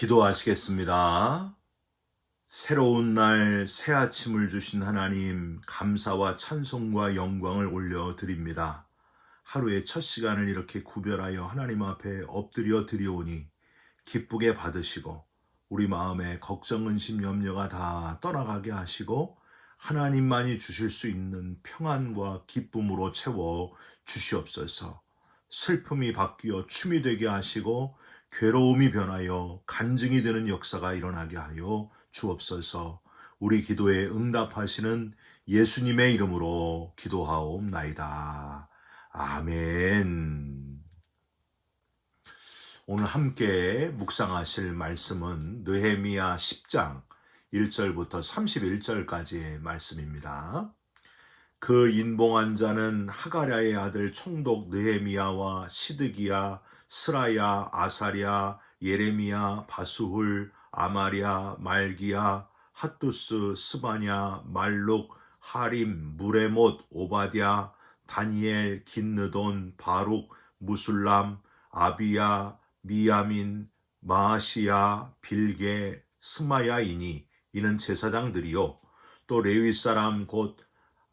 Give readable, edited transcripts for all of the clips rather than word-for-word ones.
기도하시겠습니다. 새로운 날, 새 아침을 주신 하나님, 감사와 찬송과 영광을 올려드립니다. 하루의 첫 시간을 이렇게 구별하여 하나님 앞에 엎드려 드리오니 기쁘게 받으시고 우리 마음에 걱정, 근심, 염려가 다 떠나가게 하시고 하나님만이 주실 수 있는 평안과 기쁨으로 채워 주시옵소서. 슬픔이 바뀌어 춤이 되게 하시고 괴로움이 변하여 간증이 되는 역사가 일어나게 하여 주옵소서. 우리 기도에 응답하시는 예수님의 이름으로 기도하옵나이다. 아멘. 오늘 함께 묵상하실 말씀은 느헤미야 10장 1절부터 31절까지의 말씀입니다. 그 인봉한 자는 하가랴의 아들 총독 느헤미야와 시드기야, 스라야, 아사랴, 예레미야, 바수훌, 아마랴, 말기야, 핫두스, 스바냐, 말룩, 하림, 무레못, 오바댜, 다니엘, 긴느돈, 바룩, 무술람, 아비야, 미야민, 마아시야, 빌게, 스마야이니 이는 제사장들이요 또 레위 사람 곧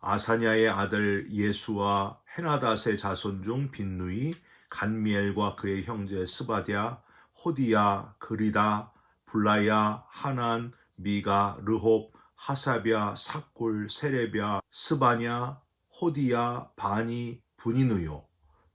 아사냐의 아들 예수와 헤나닷의 자손 중 빈누이, 간미엘과 그의 형제 스바랴, 호디야, 그리다, 블라야, 하난, 미가, 르홉, 하사랴, 삭골, 세레랴, 스바냐, 호디야, 바니, 분이누요.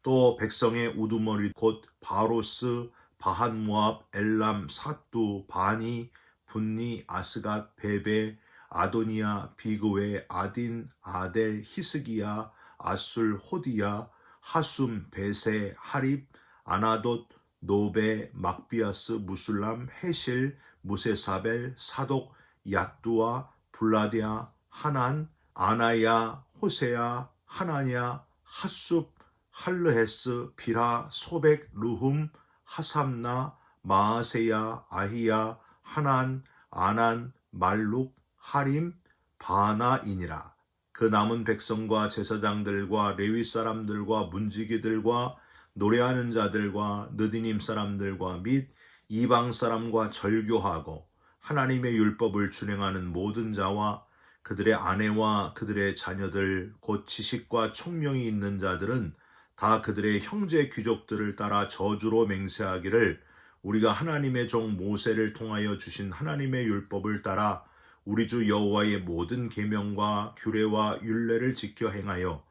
또 백성의 우두머리 곧 바로스, 바한모압, 엘람, 사뚜, 바니, 분니, 아스갓, 베베, 아도니아, 비그웨, 아딘, 아델, 히스기야, 아술, 호디야, 하숨, 베세, 하립, 아나돗, 노베, 막비아스, 무술람, 헤실, 무세사벨, 사독, 얏두아, 블라디아, 하난, 아나야, 호세야, 하나냐, 핫숲, 할르헤스, 비라, 소백, 루흠, 하삼나, 마아세야, 아히야, 하난, 아난, 말룩, 하림, 바나이니라. 그 남은 백성과 제사장들과 레위 사람들과 문지기들과 노래하는 자들과 느디님 사람들과 및 이방 사람과 절교하고 하나님의 율법을 준행하는 모든 자와 그들의 아내와 그들의 자녀들 곧 지식과 총명이 있는 자들은 다 그들의 형제 귀족들을 따라 저주로 맹세하기를 우리가 하나님의 종 모세를 통하여 주신 하나님의 율법을 따라 우리 주 여호와의 모든 계명과 규례와 율례를 지켜 행하여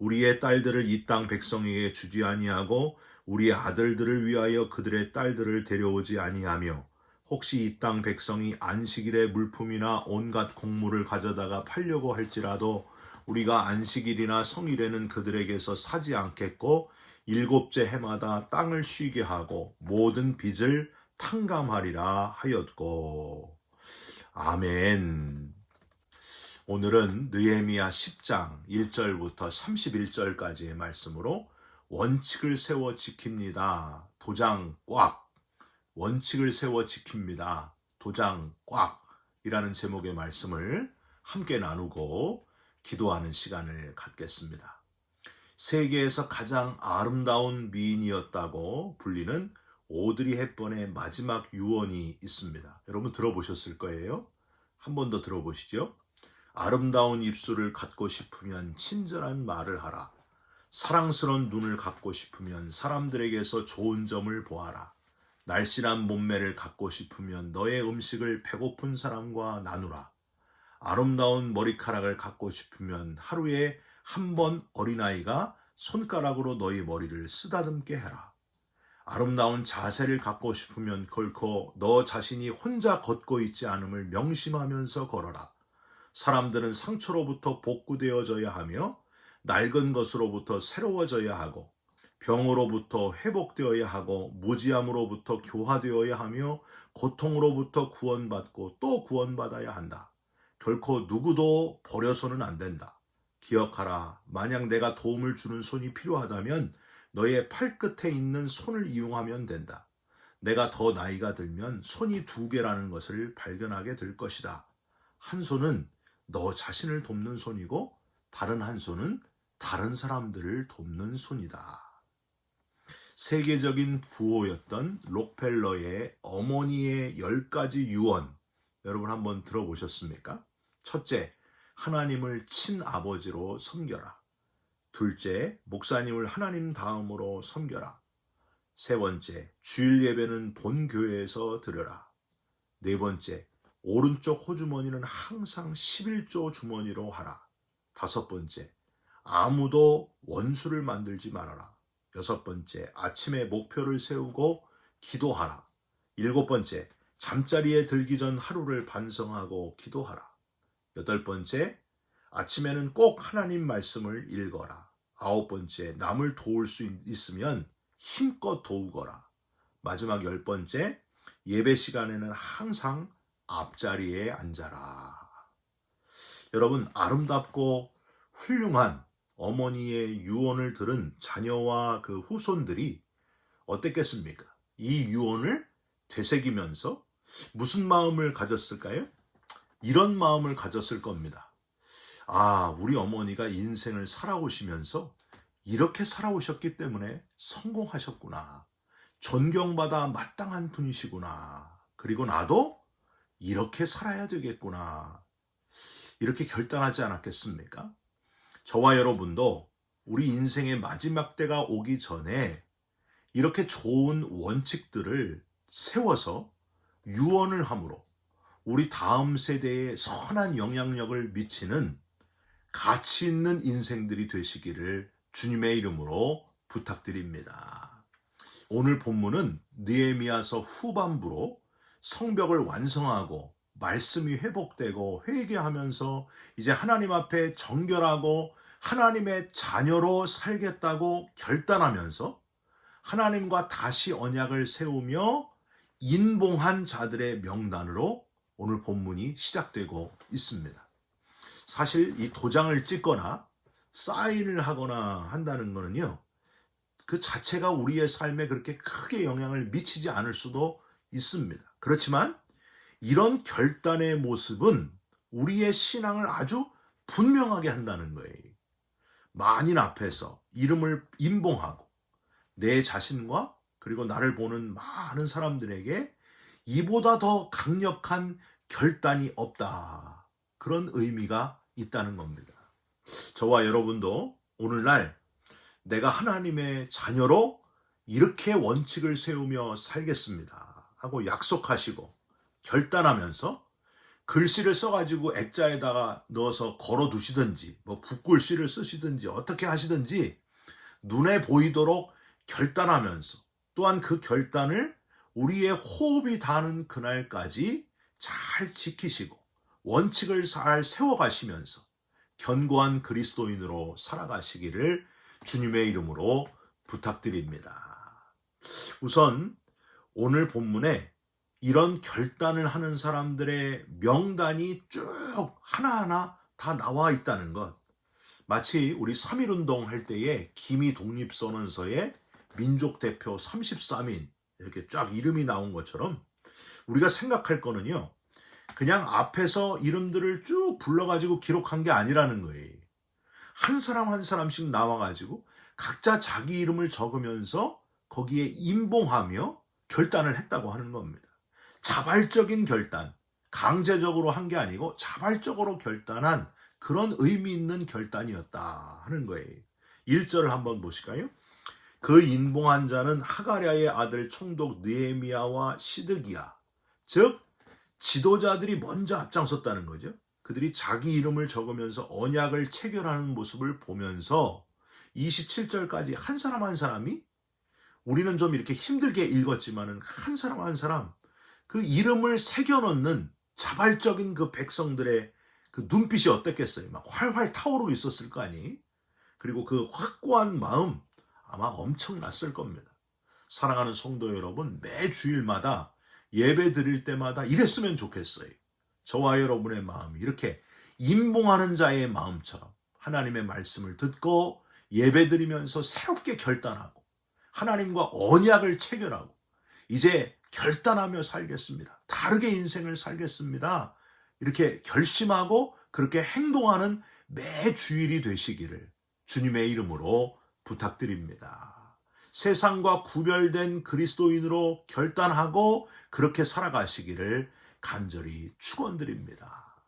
우리의 딸들을 이 땅 백성에게 주지 아니하고 우리의 아들들을 위하여 그들의 딸들을 데려오지 아니하며 혹시 이 땅 백성이 안식일에 물품이나 온갖 곡물을 가져다가 팔려고 할지라도 우리가 안식일이나 성일에는 그들에게서 사지 않겠고 일곱째 해마다 땅을 쉬게 하고 모든 빚을 탕감하리라 하였고. 아멘. 오늘은 느헤미야 10장 1절부터 31절까지의 말씀으로 원칙을 세워 지킵니다. 도장 꽉. 원칙을 세워 지킵니다. 도장 꽉. 이라는 제목의 말씀을 함께 나누고 기도하는 시간을 갖겠습니다. 세계에서 가장 아름다운 미인이었다고 불리는 오드리 헵번의 마지막 유언이 있습니다. 여러분 들어보셨을 거예요. 한 번 더 들어보시죠. 아름다운 입술을 갖고 싶으면 친절한 말을 하라. 사랑스러운 눈을 갖고 싶으면 사람들에게서 좋은 점을 보아라. 날씬한 몸매를 갖고 싶으면 너의 음식을 배고픈 사람과 나누라. 아름다운 머리카락을 갖고 싶으면 하루에 한 번 어린아이가 손가락으로 너희 머리를 쓰다듬게 해라. 아름다운 자세를 갖고 싶으면 결코 너 자신이 혼자 걷고 있지 않음을 명심하면서 걸어라. 사람들은 상처로부터 복구되어져야 하며 낡은 것으로부터 새로워져야 하고 병으로부터 회복되어야 하고 무지함으로부터 교화되어야 하며 고통으로부터 구원받고 또 구원받아야 한다. 결코 누구도 버려서는 안 된다. 기억하라. 만약 내가 도움을 주는 손이 필요하다면 너의 팔끝에 있는 손을 이용하면 된다. 내가 더 나이가 들면 손이 2개라는 것을 발견하게 될 것이다. 한 손은 너 자신을 돕는 손이고 다른 한 손은 다른 사람들을 돕는 손이다. 세계적인 부호였던 록펠러의 어머니의 10가지 유언, 여러분 한번 들어보셨습니까? 첫째, 하나님을 친아버지로 섬겨라. 둘째, 목사님을 하나님 다음으로 섬겨라. 세 번째, 주일 예배는 본 교회에서 드려라. 네 번째, 오른쪽 호주머니는 항상 11조 주머니로 하라. 다섯 번째, 아무도 원수를 만들지 말아라. 여섯 번째, 아침에 목표를 세우고 기도하라. 일곱 번째, 잠자리에 들기 전 하루를 반성하고 기도하라. 여덟 번째, 아침에는 꼭 하나님 말씀을 읽어라. 아홉 번째, 남을 도울 수 있으면 힘껏 도우거라. 마지막 열 번째, 예배 시간에는 항상 앞자리에 앉아라. 여러분, 아름답고 훌륭한 어머니의 유언을 들은 자녀와 그 후손들이 어땠겠습니까? 이 유언을 되새기면서 무슨 마음을 가졌을까요? 이런 마음을 가졌을 겁니다. 아, 우리 어머니가 인생을 살아오시면서 이렇게 살아오셨기 때문에 성공하셨구나. 존경받아 마땅한 분이시구나. 그리고 나도 이렇게 살아야 되겠구나. 이렇게 결단하지 않았겠습니까? 저와 여러분도 우리 인생의 마지막 때가 오기 전에 이렇게 좋은 원칙들을 세워서 유언을 함으로 우리 다음 세대에 선한 영향력을 미치는 가치 있는 인생들이 되시기를 주님의 이름으로 부탁드립니다. 오늘 본문은 느헤미야서 후반부로 성벽을 완성하고 말씀이 회복되고 회개하면서 이제 하나님 앞에 정결하고 하나님의 자녀로 살겠다고 결단하면서 하나님과 다시 언약을 세우며 인봉한 자들의 명단으로 오늘 본문이 시작되고 있습니다. 사실 이 도장을 찍거나 사인을 하거나 한다는 것은요, 그 자체가 우리의 삶에 그렇게 크게 영향을 미치지 않을 수도 있습니다. 그렇지만 이런 결단의 모습은 우리의 신앙을 아주 분명하게 한다는 거예요. 만인 앞에서 이름을 인봉하고 내 자신과 그리고 나를 보는 많은 사람들에게 이보다 더 강력한 결단이 없다. 그런 의미가 있다는 겁니다. 저와 여러분도 오늘날 내가 하나님의 자녀로 이렇게 원칙을 세우며 살겠습니다 하고 약속하시고 결단하면서 글씨를 써가지고 액자에다가 넣어서 걸어두시든지 뭐 붓글씨를 쓰시든지 어떻게 하시든지 눈에 보이도록 결단하면서 또한 그 결단을 우리의 호흡이 닿는 그날까지 잘 지키시고 원칙을 잘 세워가시면서 견고한 그리스도인으로 살아가시기를 주님의 이름으로 부탁드립니다. 우선 오늘 본문에 이런 결단을 하는 사람들의 명단이 쭉 하나하나 다 나와 있다는 것. 마치 우리 3.1운동 할 때에 기미 독립선언서에 민족 대표 33인 이렇게 쫙 이름이 나온 것처럼 우리가 생각할 거는요, 그냥 앞에서 이름들을 쭉 불러가지고 기록한 게 아니라는 거예요. 한 사람 한 사람씩 나와가지고 각자 자기 이름을 적으면서 거기에 인봉하며 결단을 했다고 하는 겁니다. 자발적인 결단, 강제적으로 한 게 아니고 자발적으로 결단한 그런 의미 있는 결단이었다 하는 거예요. 1절을 한번 보실까요? 그 인봉한 자는 하가랴의 아들 총독 느헤미야와 시드기야, 즉 지도자들이 먼저 앞장섰다는 거죠. 그들이 자기 이름을 적으면서 언약을 체결하는 모습을 보면서 27절까지 한 사람 한 사람이, 우리는 좀 이렇게 힘들게 읽었지만은 한 사람 한 사람 그 이름을 새겨놓는 자발적인 그 백성들의 그 눈빛이 어땠겠어요? 막 활활 타오르고 있었을 거 아니? 그리고 그 확고한 마음 아마 엄청났을 겁니다. 사랑하는 성도 여러분, 매 주일마다 예배 드릴 때마다 이랬으면 좋겠어요. 저와 여러분의 마음이 이렇게 인봉하는 자의 마음처럼 하나님의 말씀을 듣고 예배 드리면서 새롭게 결단하고 하나님과 언약을 체결하고 이제 결단하며 살겠습니다. 다르게 인생을 살겠습니다. 이렇게 결심하고 그렇게 행동하는 매 주일이 되시기를 주님의 이름으로 부탁드립니다. 세상과 구별된 그리스도인으로 결단하고 그렇게 살아가시기를 간절히 축원드립니다.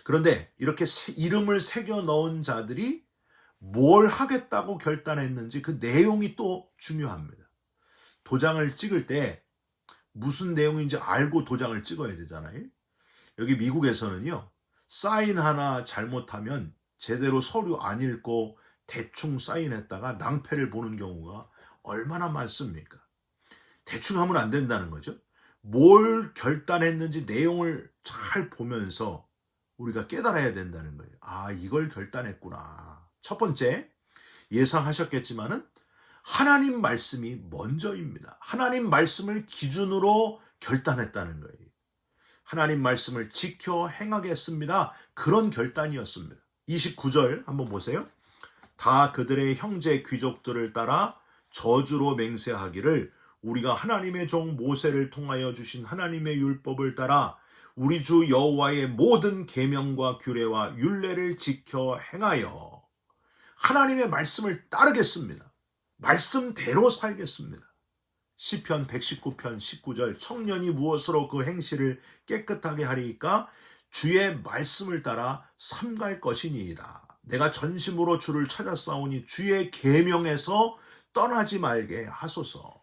그런데 이렇게 이름을 새겨 넣은 자들이 뭘 하겠다고 결단했는지 그 내용이 또 중요합니다. 도장을 찍을 때 무슨 내용인지 알고 도장을 찍어야 되잖아요. 여기 미국에서는요, 사인 하나 잘못하면 제대로 서류 안 읽고 대충 사인했다가 낭패를 보는 경우가 얼마나 많습니까? 대충 하면 안 된다는 거죠. 뭘 결단했는지 내용을 잘 보면서 우리가 깨달아야 된다는 거예요. 아, 이걸 결단했구나. 첫 번째, 예상하셨겠지만은 하나님 말씀이 먼저입니다. 하나님 말씀을 기준으로 결단했다는 거예요. 하나님 말씀을 지켜 행하겠습니다. 그런 결단이었습니다. 29절 한번 보세요. 다 그들의 형제 귀족들을 따라 저주로 맹세하기를 우리가 하나님의 종 모세를 통하여 주신 하나님의 율법을 따라 우리 주 여호와의 모든 계명과 규례와 율례를 지켜 행하여 하나님의 말씀을 따르겠습니다. 말씀대로 살겠습니다. 시편 119편 19절 청년이 무엇으로 그 행실을 깨끗하게 하리이까 주의 말씀을 따라 삼갈 것이니이다. 내가 전심으로 주를 찾았사오니 주의 계명에서 떠나지 말게 하소서.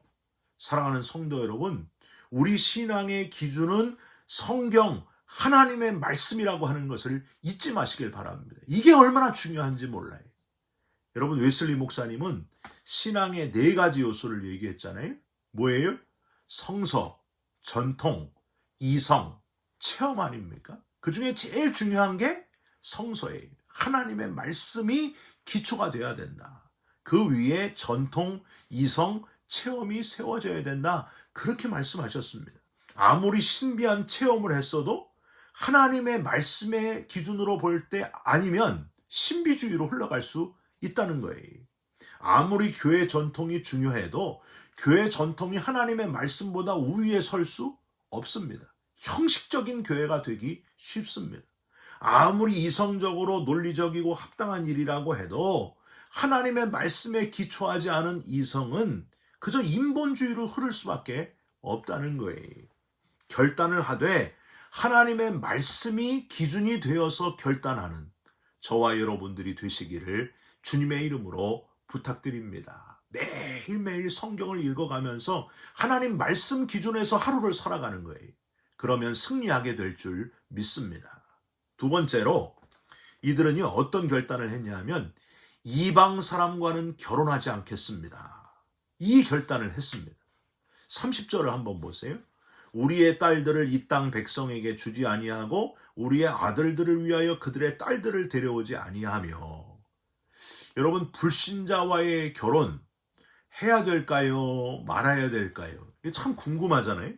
사랑하는 성도 여러분, 우리 신앙의 기준은 성경 하나님의 말씀이라고 하는 것을 잊지 마시길 바랍니다. 이게 얼마나 중요한지 몰라요. 여러분, 웨슬리 목사님은 신앙의 4가지 요소를 얘기했잖아요. 뭐예요? 성서, 전통, 이성, 체험 아닙니까? 그 중에 제일 중요한 게 성서예요. 하나님의 말씀이 기초가 돼야 된다. 그 위에 전통, 이성, 체험이 세워져야 된다. 그렇게 말씀하셨습니다. 아무리 신비한 체험을 했어도 하나님의 말씀의 기준으로 볼 때 아니면 신비주의로 흘러갈 수 있다는 거예요. 아무리 교회 전통이 중요해도 교회 전통이 하나님의 말씀보다 우위에 설 수 없습니다. 형식적인 교회가 되기 쉽습니다. 아무리 이성적으로 논리적이고 합당한 일이라고 해도 하나님의 말씀에 기초하지 않은 이성은 그저 인본주의로 흐를 수밖에 없다는 거예요. 결단을 하되 하나님의 말씀이 기준이 되어서 결단하는 저와 여러분들이 되시기를 주님의 이름으로 부탁드립니다. 매일매일 성경을 읽어가면서 하나님 말씀 기준에서 하루를 살아가는 거예요. 그러면 승리하게 될 줄 믿습니다. 두 번째로 이들은요, 어떤 결단을 했냐면 이방 사람과는 결혼하지 않겠습니다. 이 결단을 했습니다. 30절을 한번 보세요. 우리의 딸들을 이 땅 백성에게 주지 아니하고 우리의 아들들을 위하여 그들의 딸들을 데려오지 아니하며. 여러분, 불신자와의 결혼 해야 될까요? 말아야 될까요? 이게 참 궁금하잖아요.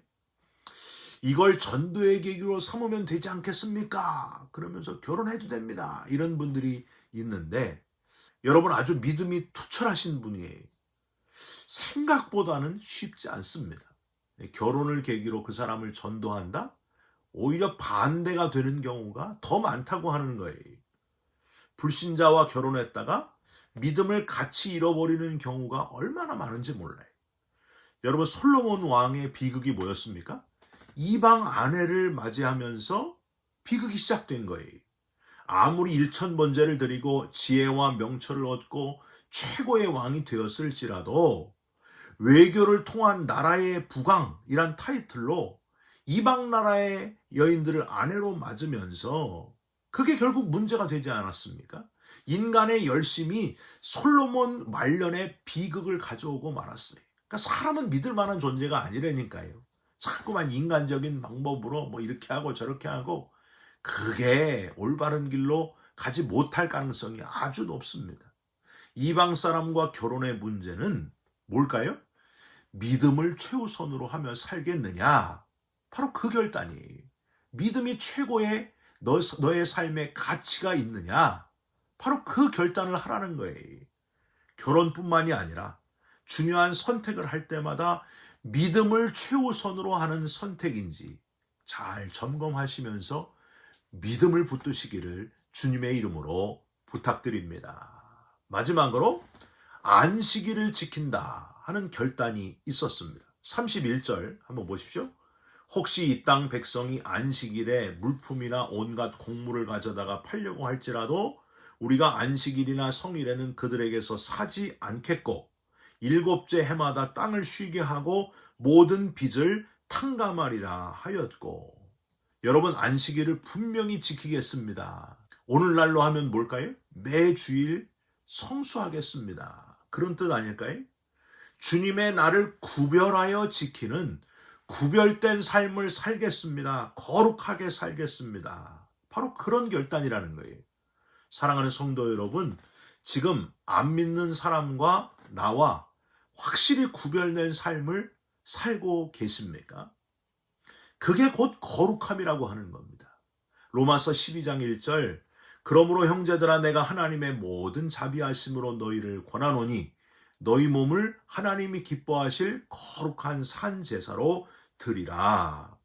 이걸 전도의 계기로 삼으면 되지 않겠습니까? 그러면서 결혼해도 됩니다. 이런 분들이 있는데 여러분, 아주 믿음이 투철하신 분이에요. 생각보다는 쉽지 않습니다. 결혼을 계기로 그 사람을 전도한다? 오히려 반대가 되는 경우가 더 많다고 하는 거예요. 불신자와 결혼했다가 믿음을 같이 잃어버리는 경우가 얼마나 많은지 몰라요. 여러분, 솔로몬 왕의 비극이 뭐였습니까? 이방 아내를 맞이하면서 비극이 시작된 거예요. 아무리 일천번제를 드리고 지혜와 명철을 얻고 최고의 왕이 되었을지라도 외교를 통한 나라의 부강이란 타이틀로 이방 나라의 여인들을 아내로 맞으면서 그게 결국 문제가 되지 않았습니까? 인간의 열심이 솔로몬 말년에 비극을 가져오고 말았어요. 그러니까 사람은 믿을 만한 존재가 아니라니까요. 자꾸만 인간적인 방법으로 뭐 이렇게 하고 저렇게 하고 그게 올바른 길로 가지 못할 가능성이 아주 높습니다. 이방 사람과 결혼의 문제는 뭘까요? 믿음을 최우선으로 하며 살겠느냐? 바로 그 결단이에요. 믿음이 최고의 너의 삶의 가치가 있느냐? 바로 그 결단을 하라는 거예요. 결혼뿐만이 아니라 중요한 선택을 할 때마다 믿음을 최우선으로 하는 선택인지 잘 점검하시면서 믿음을 붙드시기를 주님의 이름으로 부탁드립니다. 마지막으로 안식일을 지킨다 하는 결단이 있었습니다. 31절 한번 보십시오. 혹시 이 땅 백성이 안식일에 물품이나 온갖 곡물을 가져다가 팔려고 할지라도 우리가 안식일이나 성일에는 그들에게서 사지 않겠고 일곱째 해마다 땅을 쉬게 하고 모든 빚을 탕감하리라 하였고. 여러분, 안식일을 분명히 지키겠습니다. 오늘날로 하면 뭘까요? 매주일 성수하겠습니다. 그런 뜻 아닐까요? 주님의 날을 구별하여 지키는 구별된 삶을 살겠습니다. 거룩하게 살겠습니다. 바로 그런 결단이라는 거예요. 사랑하는 성도 여러분, 지금 안 믿는 사람과 나와 확실히 구별된 삶을 살고 계십니까? 그게 곧 거룩함이라고 하는 겁니다. 로마서 12장 1절, 그러므로 형제들아 내가 하나님의 모든 자비하심으로 너희를 권하노니 너희 몸을 하나님이 기뻐하실 거룩한 산 제사로 드리라.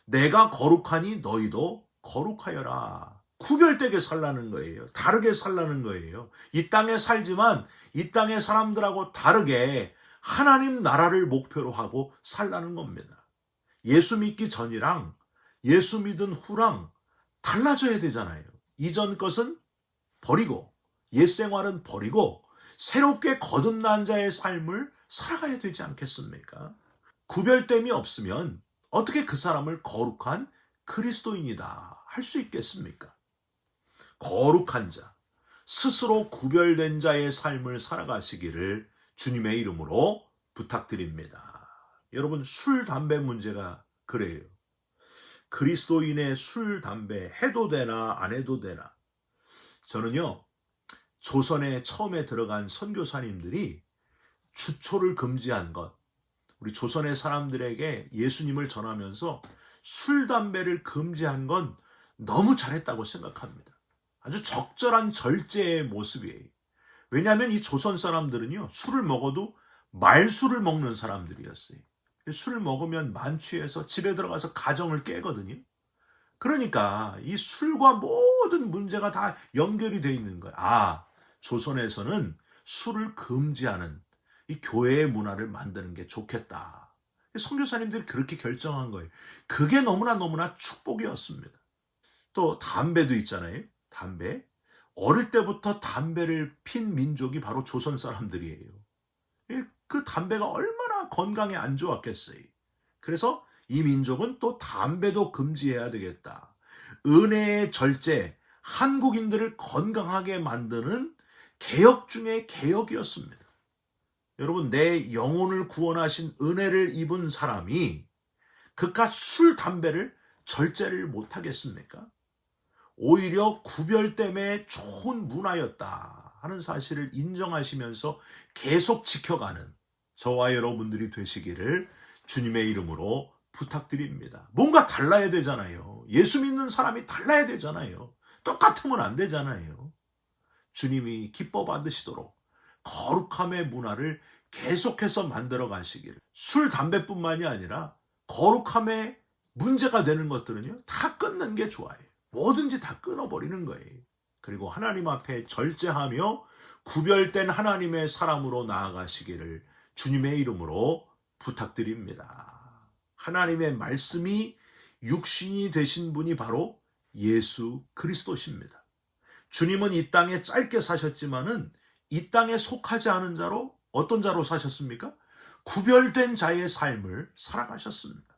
내가 거룩하니 너희도 거룩하여라. 구별되게 살라는 거예요. 다르게 살라는 거예요. 이 땅에 살지만 이 땅의 사람들하고 다르게 하나님 나라를 목표로 하고 살라는 겁니다. 예수 믿기 전이랑 예수 믿은 후랑 달라져야 되잖아요. 이전 것은 버리고 옛 생활은 버리고 새롭게 거듭난 자의 삶을 살아가야 되지 않겠습니까? 구별됨이 없으면 어떻게 그 사람을 거룩한 그리스도인이다 할 수 있겠습니까? 거룩한 자, 스스로 구별된 자의 삶을 살아가시기를 주님의 이름으로 부탁드립니다. 여러분, 술, 담배 문제가 그래요. 그리스도인의 술, 담배 해도 되나 안 해도 되나. 저는요, 조선에 처음에 들어간 선교사님들이 주초를 금지한 것, 우리 조선의 사람들에게 예수님을 전하면서 술, 담배를 금지한 건 너무 잘했다고 생각합니다. 아주 적절한 절제의 모습이에요. 왜냐하면 이 조선 사람들은요, 술을 먹어도 말술을 먹는 사람들이었어요. 술을 먹으면 만취해서 집에 들어가서 가정을 깨거든요. 그러니까 이 술과 모든 문제가 다 연결이 돼 있는 거예요. 아, 조선에서는 술을 금지하는 이 교회의 문화를 만드는 게 좋겠다. 선교사님들이 그렇게 결정한 거예요. 그게 너무나 축복이었습니다. 또 담배도 있잖아요. 담배. 어릴 때부터 담배를 핀 민족이 바로 조선 사람들이에요. 그 담배가 얼마나 건강에 안 좋았겠어요. 그래서 이 민족은 또 담배도 금지해야 되겠다. 은혜의 절제, 한국인들을 건강하게 만드는 개혁 중의 개혁이었습니다. 여러분, 내 영혼을 구원하신 은혜를 입은 사람이 그깟 술, 담배를 절제를 못하겠습니까? 오히려 구별됨의 좋은 문화였다 하는 사실을 인정하시면서 계속 지켜가는 저와 여러분들이 되시기를 주님의 이름으로 부탁드립니다. 뭔가 달라야 되잖아요. 예수 믿는 사람이 달라야 되잖아요. 똑같으면 안 되잖아요. 주님이 기뻐 받으시도록 거룩함의 문화를 계속해서 만들어 가시기를. 술, 담배뿐만이 아니라 거룩함의 문제가 되는 것들은요, 다 끊는 게 좋아요. 뭐든지 다 끊어버리는 거예요. 그리고 하나님 앞에 절제하며 구별된 하나님의 사람으로 나아가시기를 주님의 이름으로 부탁드립니다. 하나님의 말씀이 육신이 되신 분이 바로 예수 그리스도십니다. 주님은 이 땅에 짧게 사셨지만은 이 땅에 속하지 않은 자로 어떤 자로 사셨습니까? 구별된 자의 삶을 살아가셨습니다.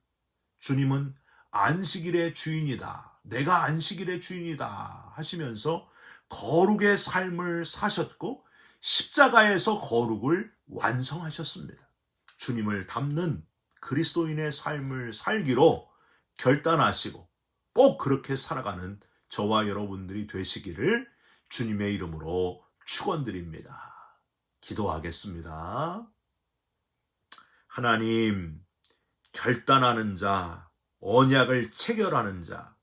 주님은 안식일의 주인이다. 내가 안식일의 주인이다 하시면서 거룩의 삶을 사셨고 십자가에서 거룩을 완성하셨습니다. 주님을 닮는 그리스도인의 삶을 살기로 결단하시고 꼭 그렇게 살아가는 저와 여러분들이 되시기를 주님의 이름으로 축원드립니다. 기도하겠습니다. 하나님, 결단하는 자, 언약을 체결하는 자,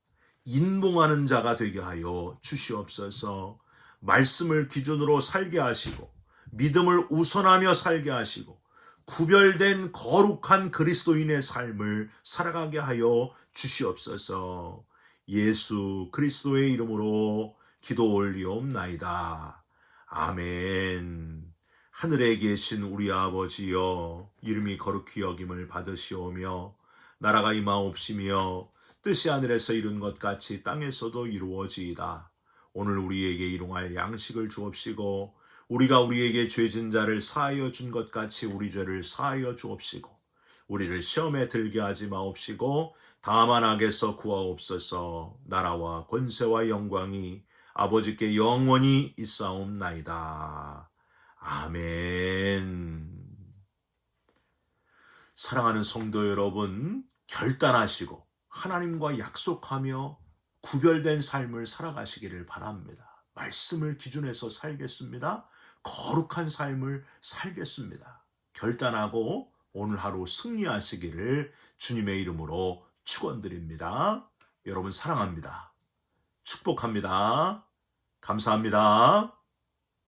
인봉하는 자가 되게 하여 주시옵소서. 말씀을 기준으로 살게 하시고 믿음을 우선하며 살게 하시고 구별된 거룩한 그리스도인의 삶을 살아가게 하여 주시옵소서. 예수 그리스도의 이름으로 기도 올리옵나이다. 아멘. 하늘에 계신 우리 아버지여, 이름이 거룩히 여김을 받으시오며 나라가 임하옵시며 뜻이 하늘에서 이룬 것 같이 땅에서도 이루어지이다. 오늘 우리에게 일용할 양식을 주옵시고 우리가 우리에게 죄진 자를 사하여 준 것 같이 우리 죄를 사하여 주옵시고 우리를 시험에 들게 하지 마옵시고 다만 악에서 구하옵소서. 나라와 권세와 영광이 아버지께 영원히 있사옵나이다. 아멘. 사랑하는 성도 여러분, 결단하시고 하나님과 약속하며 구별된 삶을 살아가시기를 바랍니다. 말씀을 기준해서 살겠습니다. 거룩한 삶을 살겠습니다. 결단하고 오늘 하루 승리하시기를 주님의 이름으로 축원드립니다. 여러분 사랑합니다. 축복합니다. 감사합니다.